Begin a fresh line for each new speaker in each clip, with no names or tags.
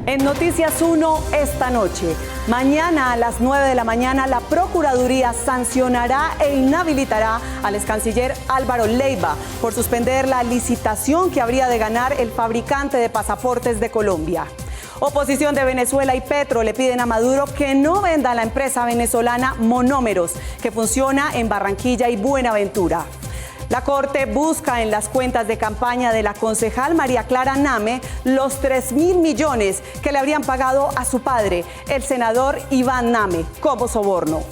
En Noticias 1 esta noche, mañana a las 9 de la mañana, la Procuraduría sancionará e inhabilitará al excanciller Álvaro Leiva por suspender la licitación que habría de ganar el fabricante de pasaportes de Colombia. Oposición de Venezuela y Petro le piden a Maduro que no venda a la empresa venezolana Monómeros, que funciona en Barranquilla y Buenaventura. La Corte busca en las cuentas de campaña de la concejal María Clara Name los 3.000 millones que le habrían pagado a su padre, el senador Iván Name, como soborno.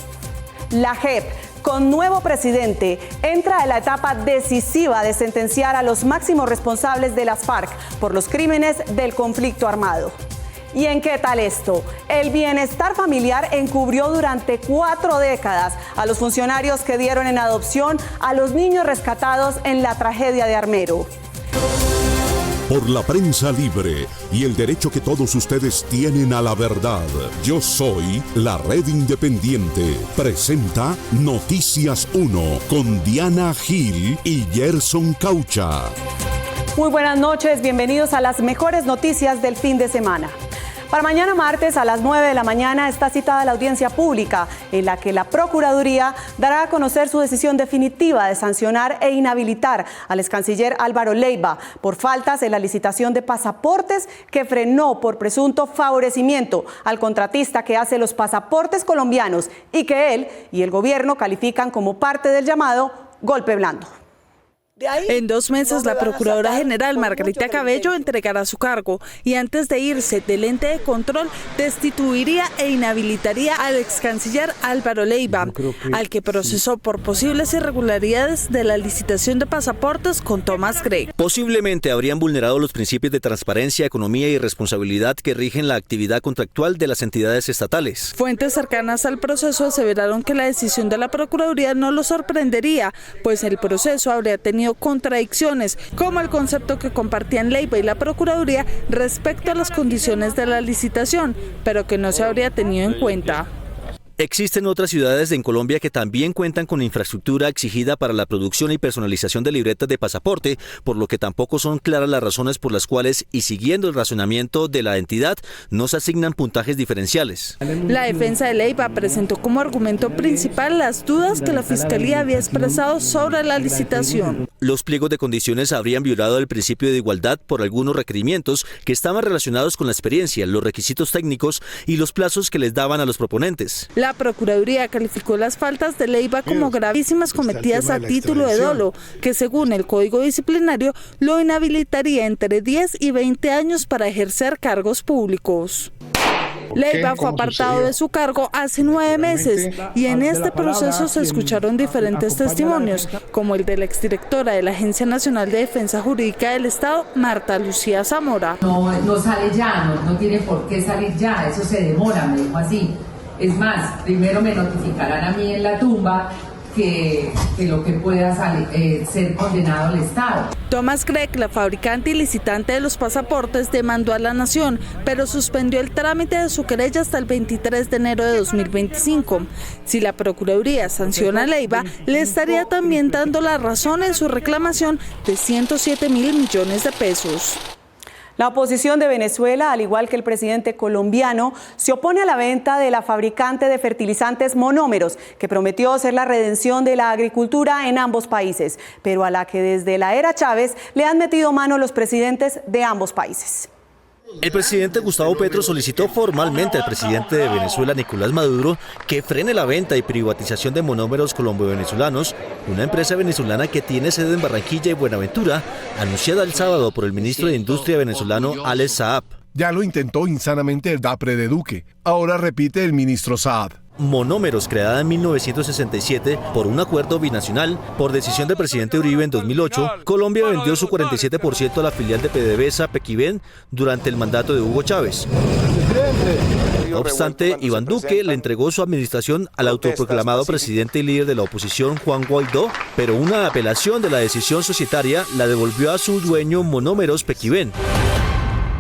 La JEP, con nuevo presidente, entra en la etapa decisiva de sentenciar a los máximos responsables de las FARC por los crímenes del conflicto armado. ¿Y en qué tal esto? El bienestar familiar encubrió durante 4 décadas a los funcionarios que dieron en adopción a los niños rescatados en la tragedia de Armero.
Por la prensa libre y el derecho que todos ustedes tienen a la verdad. Yo soy la Red Independiente. Presenta Noticias 1 con Diana Gil y Gerson Caucha.
Muy buenas noches, bienvenidos a las mejores noticias del fin de semana. Para mañana martes a las 9 de la mañana está citada la audiencia pública en la que la Procuraduría dará a conocer su decisión definitiva de sancionar e inhabilitar al excanciller Álvaro Leiva por faltas en la licitación de pasaportes que frenó por presunto favorecimiento al contratista que hace los pasaportes colombianos y que él y el gobierno califican como parte del llamado golpe blando.
En 2 meses, la Procuradora General Margarita Cabello entregará su cargo y antes de irse del ente de control destituiría e inhabilitaría al excanciller Álvaro Leiva, al que procesó por posibles irregularidades de la licitación de pasaportes con Thomas Gregg.
Posiblemente habrían vulnerado los principios de transparencia, economía y responsabilidad que rigen la actividad contractual de las entidades estatales.
Fuentes cercanas al proceso aseveraron que la decisión de la Procuraduría no lo sorprendería, pues el proceso habría tenido contradicciones, como el concepto que compartían Leiva y la Procuraduría respecto a las condiciones de la licitación, pero que no se habría tenido en cuenta.
Existen otras ciudades en Colombia que también cuentan con infraestructura exigida para la producción y personalización de libretas de pasaporte, por lo que tampoco son claras las razones por las cuales, y siguiendo el razonamiento de la entidad, no se asignan puntajes diferenciales.
La defensa de Leiva presentó como argumento principal las dudas que la Fiscalía había expresado sobre la licitación.
Los pliegos de condiciones habrían violado el principio de igualdad por algunos requerimientos que estaban relacionados con la experiencia, los requisitos técnicos y los plazos que les daban a los proponentes.
La Procuraduría calificó las faltas de Leiva como gravísimas cometidas a título de dolo, que según el Código Disciplinario lo inhabilitaría entre 10 y 20 años para ejercer cargos públicos. Leiva fue apartado de su cargo hace 9 meses y en este proceso se escucharon diferentes testimonios, como el de la exdirectora de la Agencia Nacional de Defensa Jurídica del Estado, Marta Lucía Zamora.
No sale ya, no tiene por qué salir ya, eso se demora, me dijo así. Es más, primero me notificarán a mí en la tumba que lo que pueda ser condenado al Estado.
Thomas Gregg, la fabricante y licitante de los pasaportes, demandó a la Nación, pero suspendió el trámite de su querella hasta el 23 de enero de 2025. Si la Procuraduría sanciona a Leiva, le estaría también dando la razón en su reclamación de 107.000 millones de pesos.
La oposición de Venezuela, al igual que el presidente colombiano, se opone a la venta de la fabricante de fertilizantes Monómeros, que prometió ser la redención de la agricultura en ambos países, pero a la que desde la era Chávez le han metido mano los presidentes de ambos países.
El presidente Gustavo Petro solicitó formalmente al presidente de Venezuela, Nicolás Maduro, que frene la venta y privatización de Monómeros colombo-venezolanos, una empresa venezolana que tiene sede en Barranquilla y Buenaventura, anunciada el sábado por el ministro de Industria venezolano Alex Saab.
Ya lo intentó insanamente el DAPRE de Duque, ahora repite el ministro Saab.
Monómeros, creada en 1967 por un acuerdo binacional, por decisión del presidente Uribe en 2008, Colombia vendió su 47% a la filial de PDVSA Pequiven durante el mandato de Hugo Chávez. No obstante, Iván Duque le entregó su administración al autoproclamado presidente y líder de la oposición Juan Guaidó, pero una apelación de la decisión societaria la devolvió a su dueño Monómeros Pequiven.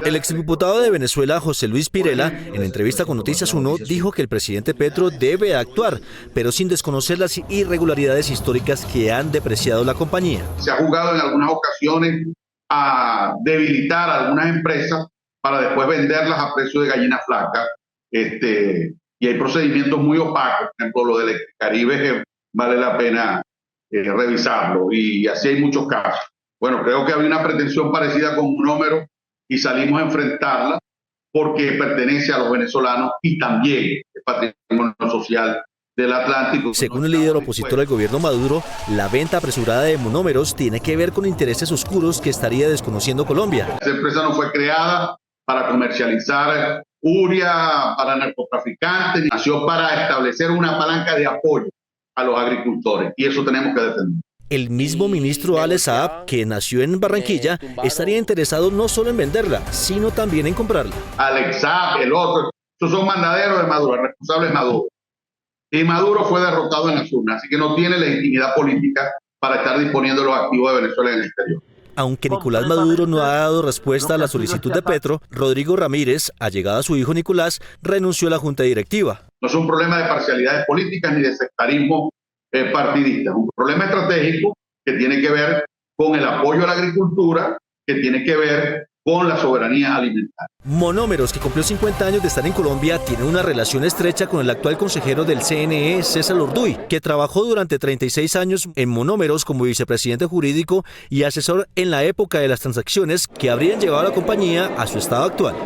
El exdiputado de Venezuela, José Luis Pirela, en entrevista con Noticias 1, dijo que el presidente Petro debe actuar, pero sin desconocer las irregularidades históricas que han depreciado la compañía.
Se ha jugado en algunas ocasiones a debilitar a algunas empresas para después venderlas a precio de gallina flaca. Y hay procedimientos muy opacos, por ejemplo, lo de Electricaribe vale la pena revisarlo, y así hay muchos casos. Bueno, creo que había una pretensión parecida con Monómeros y salimos a enfrentarla porque pertenece a los venezolanos y también es patrimonio social del Atlántico.
Según el líder opositor al gobierno Maduro, la venta apresurada de Monómeros tiene que ver con intereses oscuros que estaría desconociendo Colombia.
Esa empresa no fue creada para comercializar urea para narcotraficantes, nació para establecer una palanca de apoyo a los agricultores, y eso tenemos que defender.
El mismo ministro Ale Saab, que nació en Barranquilla, estaría interesado no solo en venderla, sino también en comprarla.
Alex Saab, el otro, esos son mandaderos de Maduro, el responsable es Maduro. Y Maduro fue derrotado en las urnas, así que no tiene legitimidad política para estar disponiendo los activos de Venezuela en el exterior.
Aunque Nicolás Maduro no ha dado respuesta a la solicitud de Petro, Rodrigo Ramírez, allegado a su hijo Nicolás, renunció a la junta directiva.
No es un problema de parcialidades políticas ni de sectarismo partidista, es un problema estratégico que tiene que ver con el apoyo a la agricultura, que tiene que ver con la soberanía alimentaria.
Monómeros, que cumplió 50 años de estar en Colombia, tiene una relación estrecha con el actual consejero del CNE, César Orduy, que trabajó durante 36 años en Monómeros como vicepresidente jurídico y asesor en la época de las transacciones que habrían llevado a la compañía a su estado actual.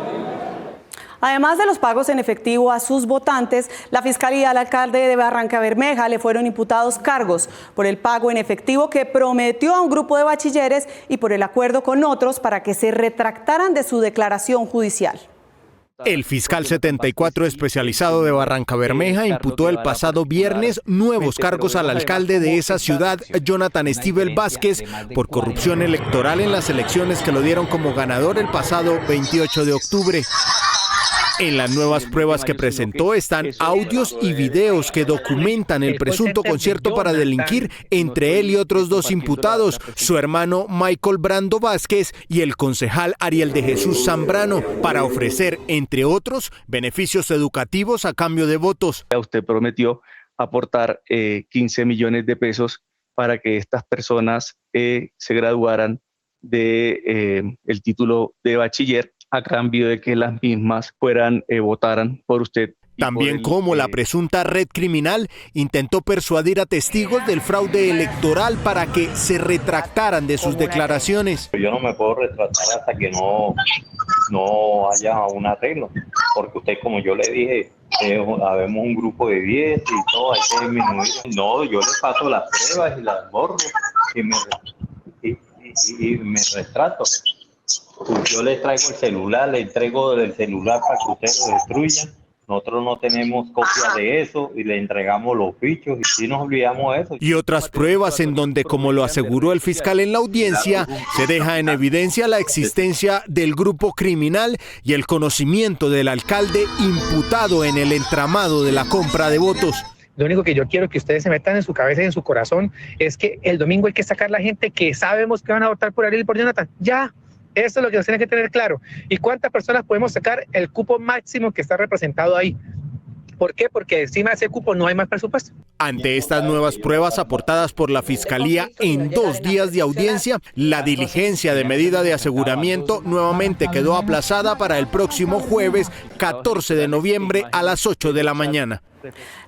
Además de los pagos en efectivo a sus votantes, la Fiscalía al alcalde de Barrancabermeja le fueron imputados cargos por el pago en efectivo que prometió a un grupo de bachilleres y por el acuerdo con otros para que se retractaran de su declaración judicial.
El fiscal 74 especializado de Barrancabermeja imputó el pasado viernes nuevos cargos al alcalde de esa ciudad, Jonathan Estíbal Vázquez, por corrupción electoral en las elecciones que lo dieron como ganador el pasado 28 de octubre. En las nuevas pruebas que presentó están audios y videos que documentan el presunto concierto para delinquir entre él y otros dos imputados, su hermano Michael Brando Vázquez y el concejal Ariel de Jesús Zambrano, para ofrecer, entre otros, beneficios educativos a cambio de votos.
Usted prometió aportar 15 millones de pesos para que estas personas se graduaran de el título de bachiller, a cambio de que las mismas votaran por usted.
También como la presunta red criminal intentó persuadir a testigos del fraude electoral para que se retractaran de sus declaraciones.
Yo no me puedo retractar hasta que no haya un arreglo, porque usted, como yo le dije, habemos un grupo de 10 y todo, hay que disminuir. No, yo le paso las pruebas y las borro y me retrato. Yo les traigo el celular, le entrego el celular para que ustedes lo destruyan. Nosotros no tenemos copia de eso y le entregamos los fichos y si nos olvidamos de eso.
Y otras pruebas en donde, como lo aseguró el fiscal en la audiencia, se deja en evidencia la existencia del grupo criminal y el conocimiento del alcalde imputado en el entramado de la compra de votos.
Lo único que yo quiero que ustedes se metan en su cabeza y en su corazón es que el domingo hay que sacar la gente que sabemos que van a votar por Ariel y por Jonathan. Ya. Eso es lo que nos tiene que tener claro. ¿Y cuántas personas podemos sacar? El cupo máximo que está representado ahí. ¿Por qué? Porque encima de ese cupo no hay más presupuesto.
Ante estas nuevas pruebas aportadas por la Fiscalía en 2 días de audiencia, la diligencia de medida de aseguramiento nuevamente quedó aplazada para el próximo jueves 14 de noviembre a las 8 de la mañana.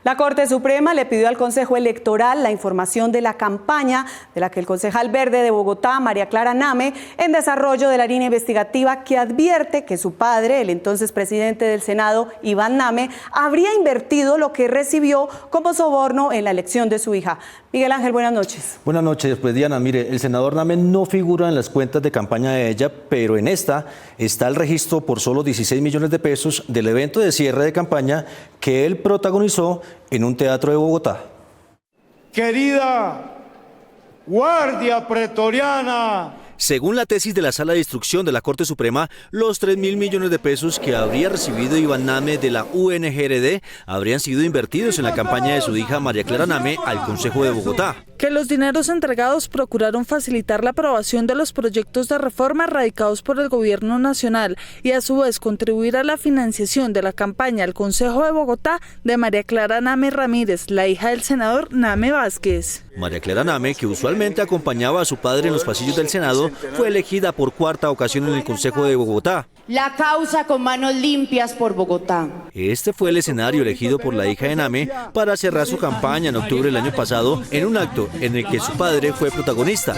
La Corte Suprema le pidió al Consejo Electoral la información de la campaña de la que el concejal verde de Bogotá, María Clara Name, en desarrollo de la línea investigativa que advierte que su padre, el entonces presidente del Senado, Iván Name, habría invertido lo que recibió como soborno en la elección de su hija. Miguel Ángel, buenas noches.
Buenas noches, pues Diana, mire, el senador Name no figura en las cuentas de campaña de ella, pero en esta está el registro por solo 16 millones de pesos del evento de cierre de campaña que él protagonizó en un teatro de Bogotá.
Querida Guardia Pretoriana.
Según la tesis de la Sala de Instrucción de la Corte Suprema, los 3.000 millones de pesos que habría recibido Iván Name de la UNGRD habrían sido invertidos en la campaña de su hija María Clara Name al Consejo de Bogotá.
que los dineros entregados procuraron facilitar la aprobación de los proyectos de reforma radicados por el gobierno nacional y a su vez contribuir a la financiación de la campaña al Consejo de Bogotá de María Clara Name Ramírez, la hija del senador Name Vázquez.
María Clara Name, que usualmente acompañaba a su padre en los pasillos del Senado, fue elegida por cuarta ocasión en el Consejo de Bogotá.
La causa con manos limpias por Bogotá.
Este fue el escenario elegido por la hija de Name para cerrar su campaña en octubre del año pasado en un acto en el que su padre fue protagonista.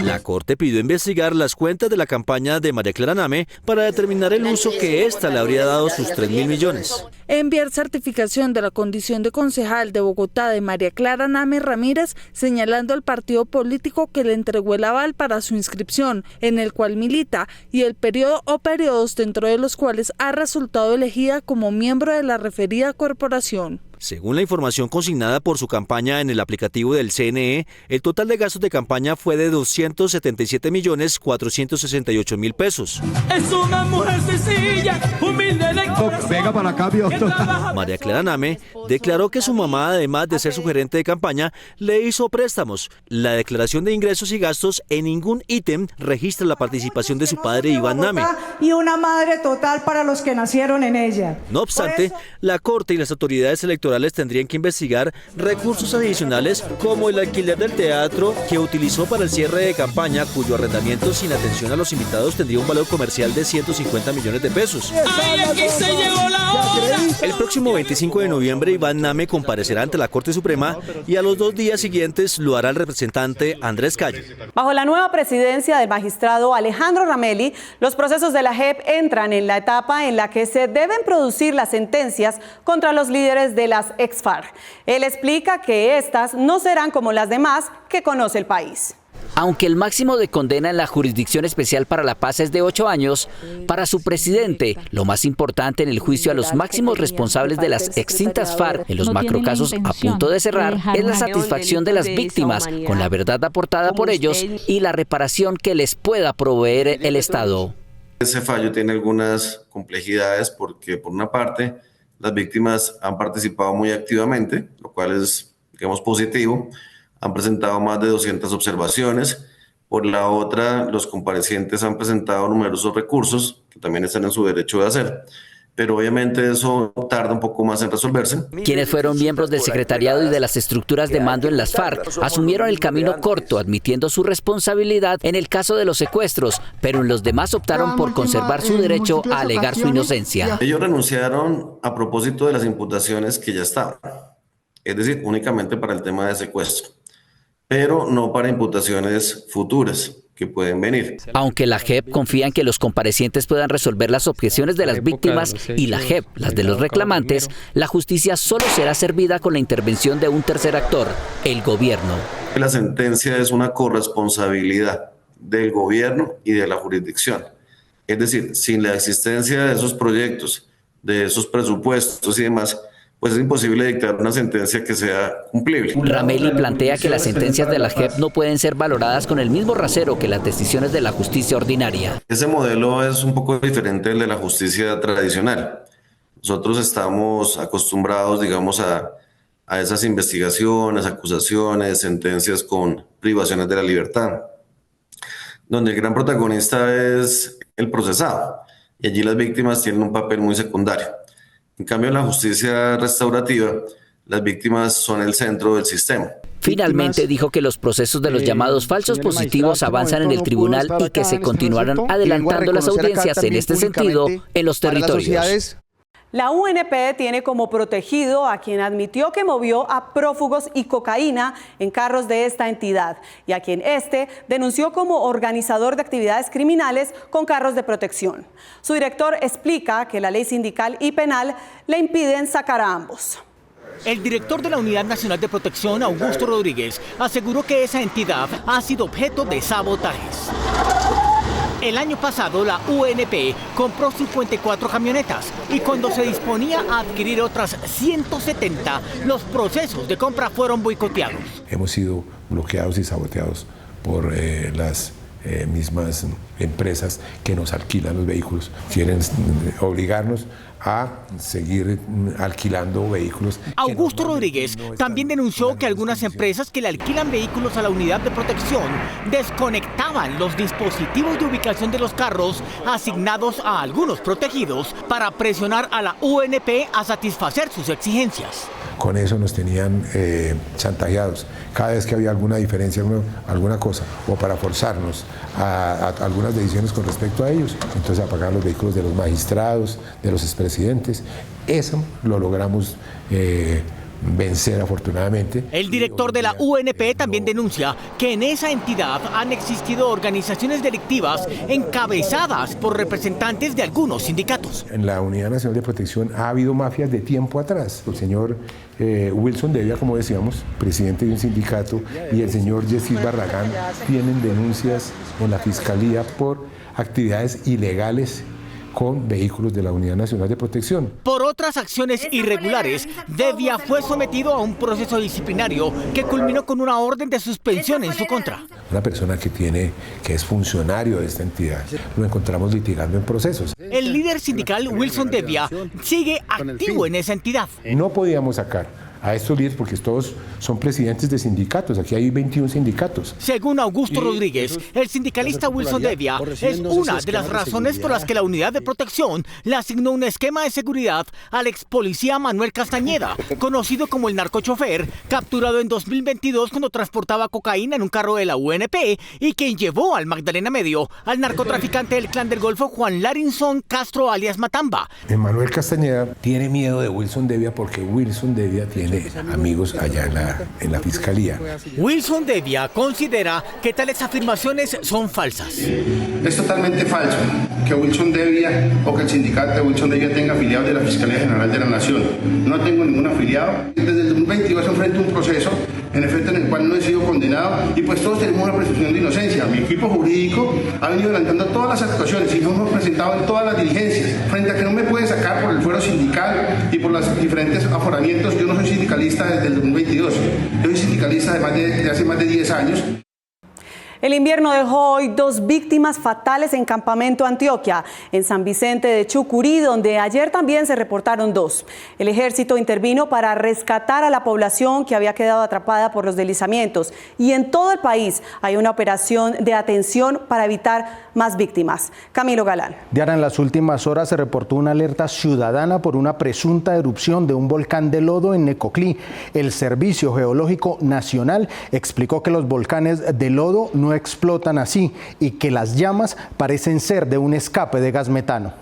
La Corte pidió investigar las cuentas de la campaña de María Clara Name para determinar el uso que ésta le habría dado a sus 3.000 millones.
Enviar certificación de la condición de concejal de Bogotá de María Clara Name Ramírez, señalando al partido político que le entregó el aval para su inscripción, en el cual milita, y el periodo o periodos dentro de los cuales ha resultado elegida como miembro de la referida corporación.
Según la información consignada por su campaña en el aplicativo del CNE, el total de gastos de campaña fue de 277.468.000 pesos.
Es una mujer sencilla, humilde de corazón.
Venga para acá,
María Clara Name declaró que su mamá, además de ser su gerente de campaña, le hizo préstamos. La declaración de ingresos y gastos en ningún ítem registra la participación de su padre Iván Name.
Y una madre total para los que nacieron en ella.
No obstante, la Corte y las autoridades electorales tendrían que investigar recursos adicionales como el alquiler del teatro que utilizó para el cierre de campaña, cuyo arrendamiento sin atención a los invitados tendría un valor comercial de 150 millones de pesos.
¡Ay, aquí se llegó la hora!
El próximo 25 de noviembre Iván Name comparecerá ante la Corte Suprema y a los 2 días siguientes lo hará el representante Andrés Calle.
Bajo la nueva presidencia del magistrado Alejandro Ramelli, los procesos de la JEP entran en la etapa en la que se deben producir las sentencias contra los líderes de las ex-FARC. Él explica que estas no serán como las demás que conoce el país.
Aunque el máximo de condena en la Jurisdicción Especial para la Paz es de 8 años, para su presidente, lo más importante en el juicio a los máximos responsables de las extintas FARC en los macrocasos a punto de cerrar es la satisfacción de las víctimas con la verdad aportada por ellos y la reparación que les pueda proveer el Estado.
Ese fallo tiene algunas complejidades porque, por una parte, las víctimas han participado muy activamente, lo cual es, digamos, positivo. Han presentado más de 200 observaciones. Por la otra, los comparecientes han presentado numerosos recursos, que también están en su derecho de hacer. Pero obviamente eso tarda un poco más en resolverse.
Quienes fueron miembros del secretariado y de las estructuras de mando en las FARC asumieron el camino corto, admitiendo su responsabilidad en el caso de los secuestros, pero en los demás optaron por conservar su derecho a alegar su inocencia.
Ellos renunciaron a propósito de las imputaciones que ya estaban, es decir, únicamente para el tema de secuestro, pero no para imputaciones futuras que pueden venir.
Aunque la JEP confía en que los comparecientes puedan resolver las objeciones de las víctimas y la JEP las de los reclamantes, la justicia solo será servida con la intervención de un tercer actor, el gobierno.
La sentencia es una corresponsabilidad del gobierno y de la jurisdicción. Es decir, sin la existencia de esos proyectos, de esos presupuestos y demás, pues es imposible dictar una sentencia que sea cumplible.
Ramelli plantea que las sentencias de la JEP no pueden ser valoradas con el mismo rasero que las decisiones de la justicia ordinaria.
Ese modelo es un poco diferente del de la justicia tradicional. Nosotros estamos acostumbrados, digamos, a esas investigaciones, acusaciones, sentencias con privaciones de la libertad, donde el gran protagonista es el procesado, y allí las víctimas tienen un papel muy secundario. En cambio, en la justicia restaurativa, las víctimas son el centro del sistema.
Finalmente dijo que los procesos de los llamados falsos positivos avanzan en el tribunal y que se continuarán adelantando las audiencias en este sentido en los territorios.
La UNP tiene como protegido a quien admitió que movió a prófugos y cocaína en carros de esta entidad y a quien denunció como organizador de actividades criminales con carros de protección. Su director explica que la ley sindical y penal le impiden sacar a ambos.
El director de la Unidad Nacional de Protección, Augusto Rodríguez, aseguró que esa entidad ha sido objeto de sabotajes. El año pasado la UNP compró 54 camionetas y cuando se disponía a adquirir otras 170, los procesos de compra fueron boicoteados.
Hemos sido bloqueados y saboteados por las mismas empresas que nos alquilan los vehículos. Quieren obligarnos a seguir alquilando vehículos.
Augusto Rodríguez también denunció que algunas empresas que le alquilan vehículos a la unidad de protección desconectaban los dispositivos de ubicación de los carros asignados a algunos protegidos para presionar a la UNP a satisfacer sus exigencias.
Con eso nos tenían chantajeados. Cada vez que había alguna diferencia, alguna cosa, o para forzarnos a algunas decisiones con respecto a ellos, entonces apagar los vehículos de los magistrados, de los expresidentes. Eso lo logramos vencer afortunadamente.
El director de la UNP también denuncia que en esa entidad han existido organizaciones delictivas encabezadas por representantes de algunos sindicatos.
En la Unidad Nacional de Protección ha habido mafias de tiempo atrás. El señor Wilson Devia, como decíamos, presidente de un sindicato, y el señor Yesid Barragán tienen denuncias en la Fiscalía por actividades ilegales con vehículos de la Unidad Nacional de Protección.
Por otras acciones irregulares, Devia fue sometido a un proceso disciplinario que culminó con una orden de suspensión en su contra.
Una persona que es funcionario de esta entidad, lo encontramos litigando en procesos.
El líder sindical Wilson Devia sigue activo en esa entidad.
No podíamos sacar a estos líderes porque todos son presidentes de sindicatos. Aquí hay 21 sindicatos.
Según Augusto Rodríguez, el sindicalista Wilson Devia es una de las razones por las que la unidad de protección le asignó un esquema de seguridad al ex policía Manuel Castañeda, conocido como el narcochofer, capturado en 2022 cuando transportaba cocaína en un carro de la UNP y quien llevó al Magdalena Medio al narcotraficante del Clan del Golfo Juan Larinson Castro alias Matamba.
Manuel Castañeda tiene miedo de Wilson Devia porque Wilson Devia tiene amigos allá en la Fiscalía.
Wilson Devia considera que tales afirmaciones son falsas.
Es totalmente falso que Wilson Devia o que el sindicato de Wilson Devia tenga afiliados de la Fiscalía General de la Nación. No tengo ningún afiliado. Desde el 2022 enfrento un proceso, en efecto, en el cual no he sido condenado y pues todos tenemos una presunción de inocencia. Mi equipo jurídico ha venido adelantando todas las actuaciones y nos hemos presentado en todas las diligencias. Frente a que no me pueden sacar por el fuero sindical y por los diferentes aforamientos, yo no soy sindicalista desde el 2022. Yo soy sindicalista de hace más de 10 años.
El invierno dejó hoy 2 víctimas fatales en Campamento Antioquia, en San Vicente de Chucurí, donde ayer también se reportaron 2. El ejército intervino para rescatar a la población que había quedado atrapada por los deslizamientos. Y en todo el país hay una operación de atención para evitar más víctimas. Camilo Galán.
Diana, en las últimas horas se reportó una alerta ciudadana por una presunta erupción de un volcán de lodo en Necoclí. El Servicio Geológico Nacional explicó que los volcanes de lodo no explotan así y que las llamas parecen ser de un escape de gas metano.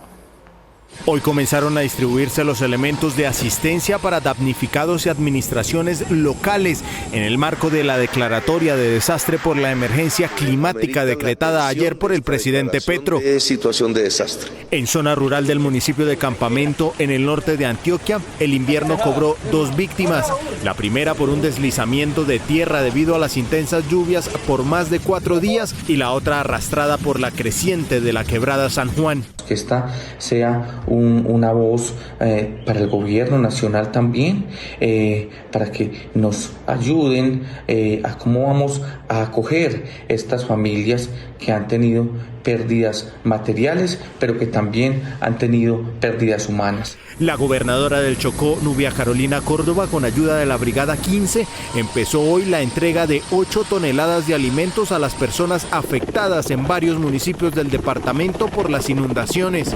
Hoy comenzaron a distribuirse los elementos de asistencia para damnificados y administraciones locales en el marco de la declaratoria de desastre por la emergencia climática decretada ayer por el presidente Petro.
Situación de desastre.
En zona rural del municipio de Campamento, en el norte de Antioquia, el invierno cobró 2 víctimas. La primera por un deslizamiento de tierra debido a las intensas lluvias por más de 4 días y la otra arrastrada por la creciente de la quebrada San Juan.
Que esta sea una voz para el gobierno nacional también, para que nos ayuden a cómo vamos a acoger estas familias que han tenido pérdidas materiales, pero que también han tenido pérdidas humanas.
La gobernadora del Chocó, Nubia Carolina Córdoba, con ayuda de la Brigada 15, empezó hoy la entrega de 8 toneladas de alimentos a las personas afectadas en varios municipios del departamento por las inundaciones.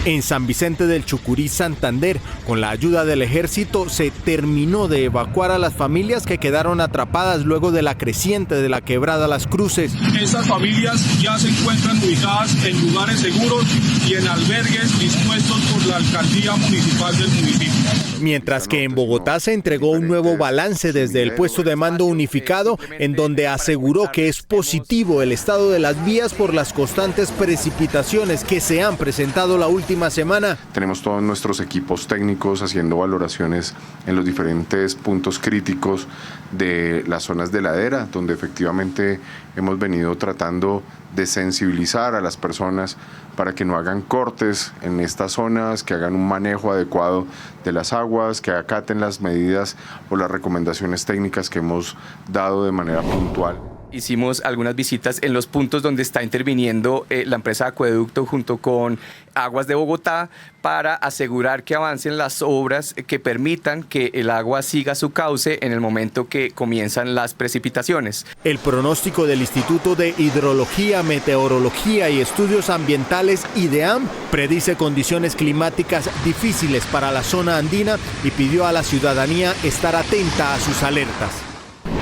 En San Vicente del Chucurí, Santander, con la ayuda del ejército, se terminó de evacuar a las familias que quedaron atrapadas luego de la creciente de la quebrada Las Cruces.
Estas familias ya se encuentran ubicadas en lugares seguros y en albergues dispuestos por la alcaldía municipal del municipio.
Mientras que en Bogotá se entregó un nuevo balance desde el puesto de mando unificado, en donde aseguró que es positivo el estado de las vías por las constantes precipitaciones que se han presentado la última semana.
Tenemos todos nuestros equipos técnicos haciendo valoraciones en los diferentes puntos críticos de las zonas de ladera, donde efectivamente hemos venido tratando de sensibilizar a las personas para que no hagan cortes en estas zonas, que hagan un manejo adecuado de las aguas, que acaten las medidas o las recomendaciones técnicas que hemos dado de manera puntual.
Hicimos algunas visitas en los puntos donde está interviniendo la empresa Acueducto junto con Aguas de Bogotá para asegurar que avancen las obras que permitan que el agua siga su cauce en el momento que comienzan las precipitaciones.
El pronóstico del Instituto de Hidrología, Meteorología y Estudios Ambientales, IDEAM, predice condiciones climáticas difíciles para la zona andina y pidió a la ciudadanía estar atenta a sus alertas.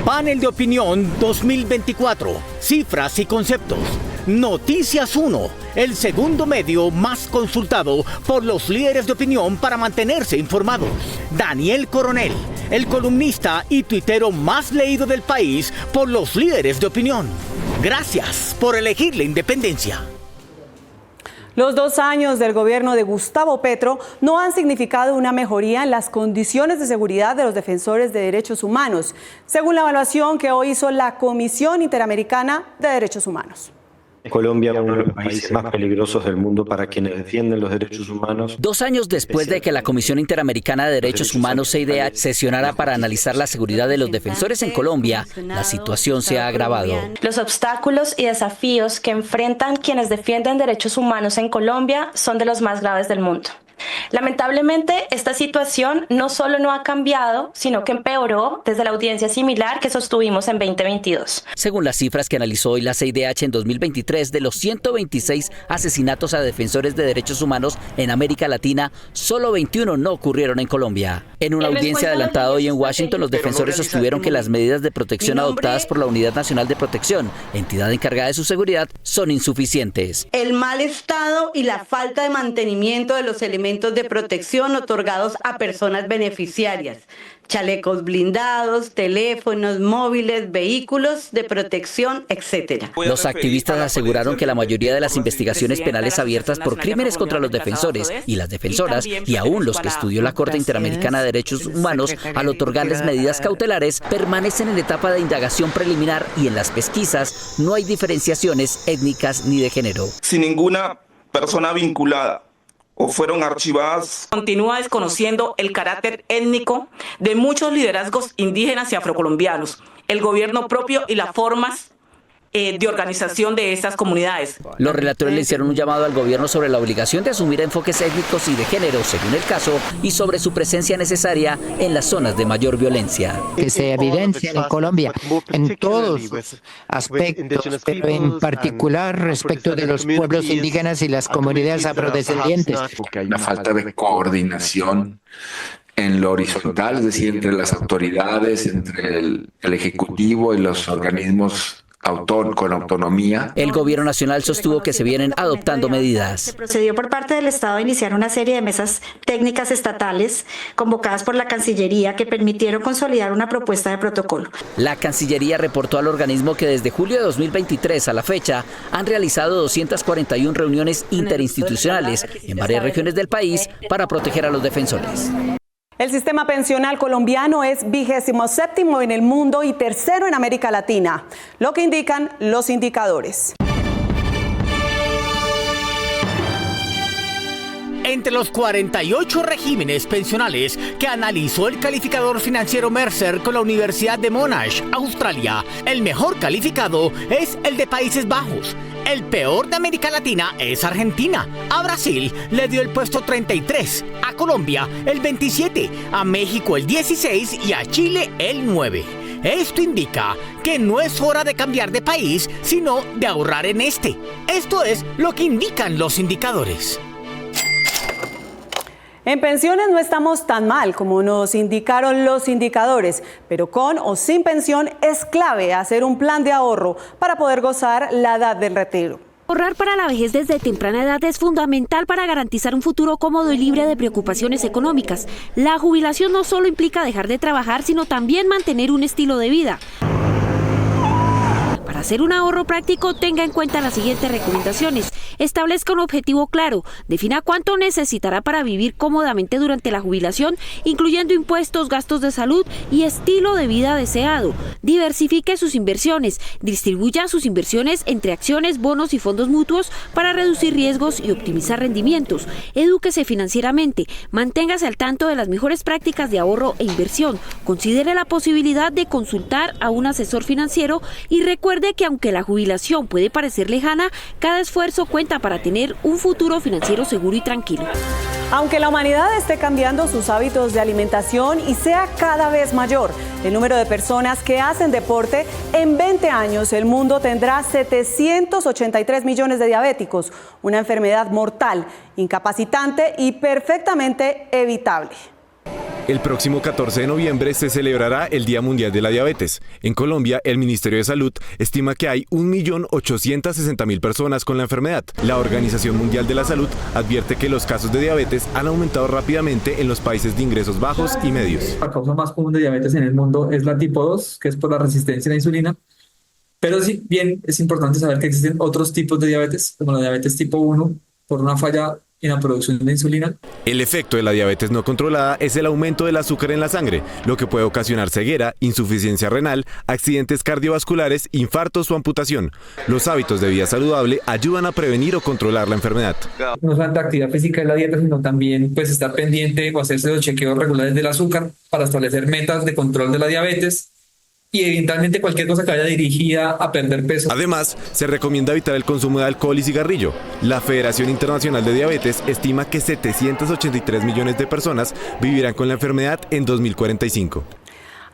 Panel de Opinión 2024. Cifras y conceptos. Noticias 1, el segundo medio más consultado por los líderes de opinión para mantenerse informados. Daniel Coronel, el columnista y tuitero más leído del país por los líderes de opinión. Gracias por elegir la independencia.
Los 2 años del gobierno de Gustavo Petro no han significado una mejoría en las condiciones de seguridad de los defensores de derechos humanos, según la evaluación que hoy hizo la Comisión Interamericana de Derechos Humanos.
Colombia, uno de los países más peligrosos del mundo para quienes defienden los derechos humanos.
2 años después de que la Comisión Interamericana de Derechos Humanos, CIDH, sesionara para analizar la seguridad de los defensores en Colombia, la situación se ha agravado.
Los obstáculos y desafíos que enfrentan quienes defienden derechos humanos en Colombia son de los más graves del mundo. Lamentablemente, esta situación no solo no ha cambiado, sino que empeoró desde la audiencia similar que sostuvimos en 2022.
Según las cifras que analizó hoy la CIDH en 2023, de los 126 asesinatos a defensores de derechos humanos en América Latina, solo 21 no ocurrieron en Colombia. En una audiencia adelantada hoy en Washington, los defensores sostuvieron que las medidas de protección adoptadas por la Unidad Nacional de Protección, entidad encargada de su seguridad, son insuficientes.
El mal estado y la falta de mantenimiento de los elementos de protección otorgados a personas beneficiarias, chalecos blindados, teléfonos móviles, vehículos de protección, etc.
Los activistas aseguraron que la mayoría de las investigaciones penales abiertas por crímenes contra los defensores y las defensoras, y aún los que estudió la Corte Interamericana de Derechos Humanos al otorgarles medidas cautelares, permanecen en etapa de indagación preliminar y en las pesquisas no hay diferenciaciones étnicas ni de género.
Si ninguna persona vinculada o fueron archivadas.
Continúa desconociendo el carácter étnico de muchos liderazgos indígenas y afrocolombianos, el gobierno propio y las formas de organización de estas comunidades.
Los relatores le hicieron un llamado al gobierno sobre la obligación de asumir enfoques étnicos y de género, según el caso, y sobre su presencia necesaria en las zonas de mayor violencia.
Que se evidencia en Colombia en todos los aspectos, pero en particular respecto de los pueblos indígenas y las comunidades afrodescendientes.
Porque hay una falta de coordinación en lo horizontal, es decir, entre las autoridades, entre el Ejecutivo y los organismos con autonomía.
El gobierno nacional sostuvo que se vienen adoptando medidas.
Se procedió por parte del Estado a iniciar una serie de mesas técnicas estatales convocadas por la Cancillería que permitieron consolidar una propuesta de protocolo.
La Cancillería reportó al organismo que desde julio de 2023 a la fecha han realizado 241 reuniones interinstitucionales en varias regiones del país para proteger a los defensores.
El sistema pensional colombiano es 27º en el mundo y 3º en América Latina, lo que indican los indicadores.
Entre los 48 regímenes pensionales que analizó el calificador financiero Mercer con la Universidad de Monash, Australia, el mejor calificado es el de Países Bajos. El peor de América Latina es Argentina. A Brasil le dio el puesto 33, a Colombia el 27, a México el 16 y a Chile el 9. Esto indica que no es hora de cambiar de país, sino de ahorrar en este. Esto es lo que indican los indicadores.
En pensiones no estamos tan mal como nos indicaron los indicadores, pero con o sin pensión es clave hacer un plan de ahorro para poder gozar la edad del retiro.
Ahorrar para la vejez desde temprana edad es fundamental para garantizar un futuro cómodo y libre de preocupaciones económicas. La jubilación no solo implica dejar de trabajar, sino también mantener un estilo de vida. Para hacer un ahorro práctico, tenga en cuenta las siguientes recomendaciones. establezca un objetivo claro, defina cuánto necesitará para vivir cómodamente durante la jubilación, incluyendo impuestos, gastos de salud y estilo de vida deseado. Diversifique sus inversiones, distribuya sus inversiones entre acciones, bonos y fondos mutuos para reducir riesgos y optimizar rendimientos. Edúquese financieramente, manténgase al tanto de las mejores prácticas de ahorro e inversión, considere la posibilidad de consultar a un asesor financiero y recuerde que aunque la jubilación puede parecer lejana, cada esfuerzo cuenta para tener un futuro financiero seguro y tranquilo.
Aunque la humanidad esté cambiando sus hábitos de alimentación y sea cada vez mayor el número de personas que hacen deporte, en 20 años el mundo tendrá 783 millones de diabéticos, una enfermedad mortal, incapacitante y perfectamente evitable.
El próximo 14 de noviembre se celebrará el Día Mundial de la Diabetes. En Colombia, el Ministerio de Salud estima que hay 1.860.000 personas con la enfermedad. La Organización Mundial de la Salud advierte que los casos de diabetes han aumentado rápidamente en los países de ingresos bajos y medios.
La causa más común de diabetes en el mundo es la tipo 2, que es por la resistencia a la insulina. Pero sí, bien, es importante saber que existen otros tipos de diabetes, como la diabetes tipo 1, por una falla en la producción de insulina.
El efecto de la diabetes no controlada es el aumento del azúcar en la sangre, lo que puede ocasionar ceguera, insuficiencia renal, accidentes cardiovasculares, infartos o amputación. Los hábitos de vida saludable ayudan a prevenir o controlar la enfermedad.
No solamente la actividad física de la dieta, sino también pues estar pendiente o hacerse los chequeos regulares del azúcar para establecer metas de control de la diabetes y eventualmente cualquier cosa que vaya dirigida a perder peso.
Además, se recomienda evitar el consumo de alcohol y cigarrillo. La Federación Internacional de Diabetes estima que 783 millones de personas vivirán con la enfermedad en 2045.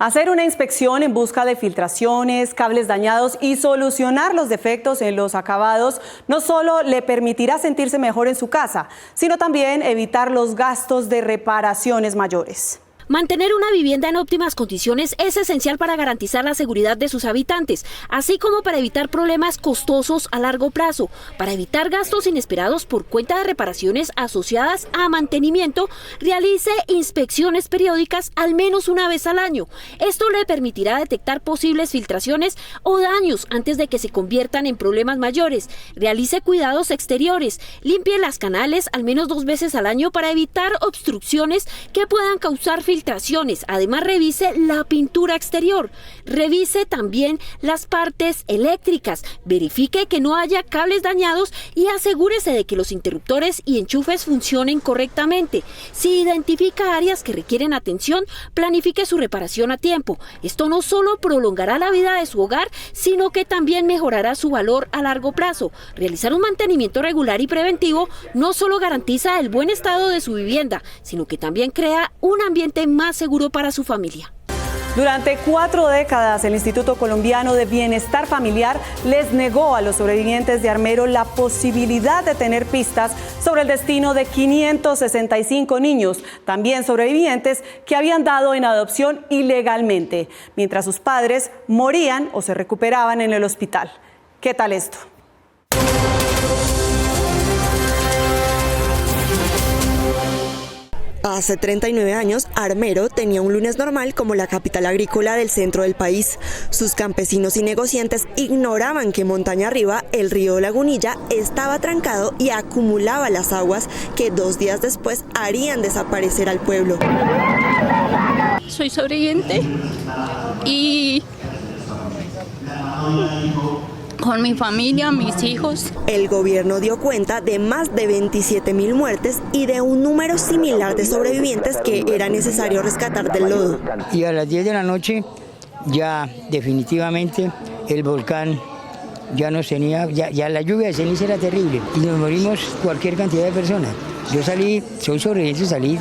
Hacer una inspección en busca de filtraciones, cables dañados y solucionar los defectos en los acabados no solo le permitirá sentirse mejor en su casa, sino también evitar los gastos de reparaciones mayores.
Mantener una vivienda en óptimas condiciones es esencial para garantizar la seguridad de sus habitantes, así como para evitar problemas costosos a largo plazo. Para evitar gastos inesperados por cuenta de reparaciones asociadas a mantenimiento, realice inspecciones periódicas al menos una vez al año. Esto le permitirá detectar posibles filtraciones o daños antes de que se conviertan en problemas mayores. Realice cuidados exteriores, limpie las canales al menos 2 veces al año para evitar obstrucciones que puedan causar filtraciones. Además, revise la pintura exterior, revise también las partes eléctricas, verifique que no haya cables dañados y asegúrese de que los interruptores y enchufes funcionen correctamente. Si identifica áreas que requieren atención, planifique su reparación a tiempo. Esto no solo prolongará la vida de su hogar, sino que también mejorará su valor a largo plazo. Realizar un mantenimiento regular y preventivo no solo garantiza el buen estado de su vivienda, sino que también crea un ambiente más seguro para su familia.
Durante 4 décadas, el Instituto Colombiano de Bienestar Familiar les negó a los sobrevivientes de Armero la posibilidad de tener pistas sobre el destino de 565 niños, también sobrevivientes, que habían dado en adopción ilegalmente, mientras sus padres morían o se recuperaban en el hospital. ¿Qué tal esto?
Hace 39 años, Armero tenía un lunes normal como la capital agrícola del centro del país. Sus campesinos y negociantes ignoraban que montaña arriba el río Lagunilla estaba trancado y acumulaba las aguas que 2 días después harían desaparecer al pueblo.
Soy sobreviviente y con mi familia, mis hijos.
El gobierno dio cuenta de más de 27.000 muertes y de un número similar de sobrevivientes que era necesario rescatar del lodo.
Y a las 10 de la noche ya definitivamente el volcán ya nos tenía, ya la lluvia de ceniza era terrible y nos morimos cualquier cantidad de personas. Yo soy sobreviviente, salí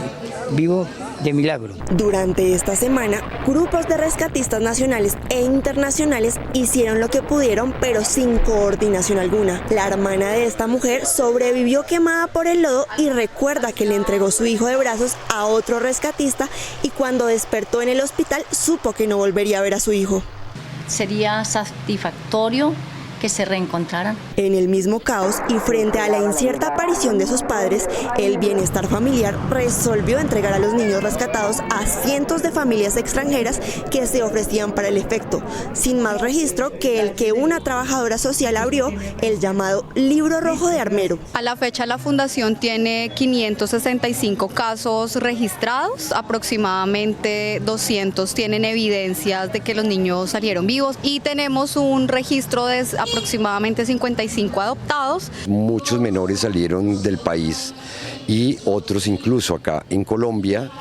vivo de milagro.
Durante esta semana, grupos de rescatistas nacionales e internacionales hicieron lo que pudieron, pero sin coordinación alguna. La hermana de esta mujer sobrevivió quemada por el lodo y recuerda que le entregó su hijo de brazos a otro rescatista y cuando despertó en el hospital supo que no volvería a ver a su hijo.
Sería satisfactorio que se reencontraran.
En el mismo caos y frente a la incierta aparición de sus padres, el Bienestar Familiar resolvió entregar a los niños rescatados a cientos de familias extranjeras que se ofrecían para el efecto, sin más registro que el que una trabajadora social abrió, el llamado Libro Rojo de Armero.
A la fecha la fundación tiene 565 casos registrados, aproximadamente 200 tienen evidencias de que los niños salieron vivos y tenemos un registro de aproximadamente 55 adoptados.
Muchos menores salieron del país y otros incluso acá en Colombia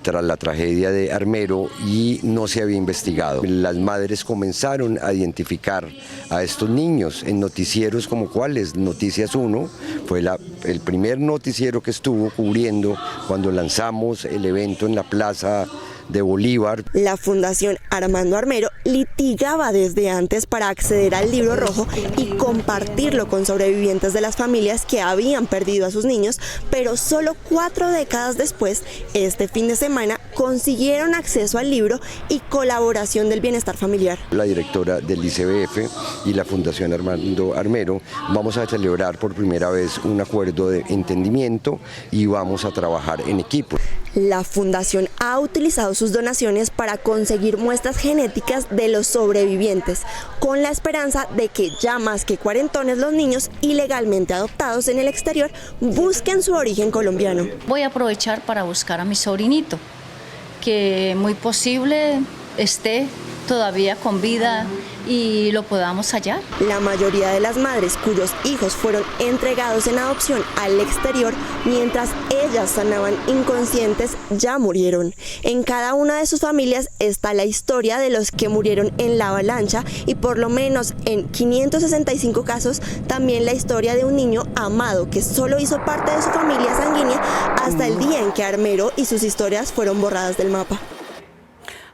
tras la tragedia de Armero y no se había investigado. Las madres comenzaron a identificar a estos niños en noticieros como cuáles. Noticias 1 fue el primer noticiero que estuvo cubriendo cuando lanzamos el evento en la Plaza de Bolívar.
La Fundación Armando Armero litigaba desde antes para acceder al Libro Rojo y compartirlo con sobrevivientes de las familias que habían perdido a sus niños, pero solo 4 décadas después, este fin de semana, consiguieron acceso al libro y colaboración del Bienestar Familiar.
La directora del ICBF y la Fundación Armando Armero vamos a celebrar por primera vez un acuerdo de entendimiento y vamos a trabajar en equipo.
La Fundación ha utilizado sus donaciones para conseguir muestras genéticas de los sobrevivientes, con la esperanza de que ya más que cuarentones los niños ilegalmente adoptados en el exterior busquen su origen colombiano.
Voy a aprovechar para buscar a mi sobrinito, que muy posible esté todavía con vida y lo podamos hallar.
La mayoría de las madres cuyos hijos fueron entregados en adopción al exterior mientras ellas sanaban inconscientes ya murieron. En cada una de sus familias está la historia de los que murieron en la avalancha y por lo menos en 565 casos también la historia de un niño amado que solo hizo parte de su familia sanguínea hasta el día en que Armero y sus historias fueron borradas del mapa.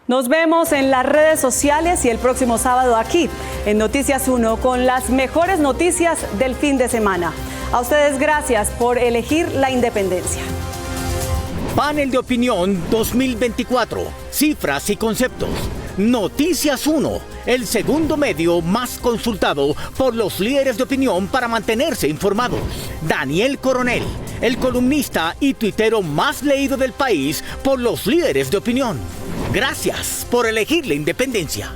Nos vemos en las redes sociales y el próximo sábado aquí en Noticias 1 con las mejores noticias del fin de semana. A ustedes gracias por elegir la independencia.
Panel de Opinión 2024. Cifras y conceptos. Noticias 1, el segundo medio más consultado por los líderes de opinión para mantenerse informados. Daniel Coronel, el columnista y tuitero más leído del país por los líderes de opinión. Gracias por elegir la independencia.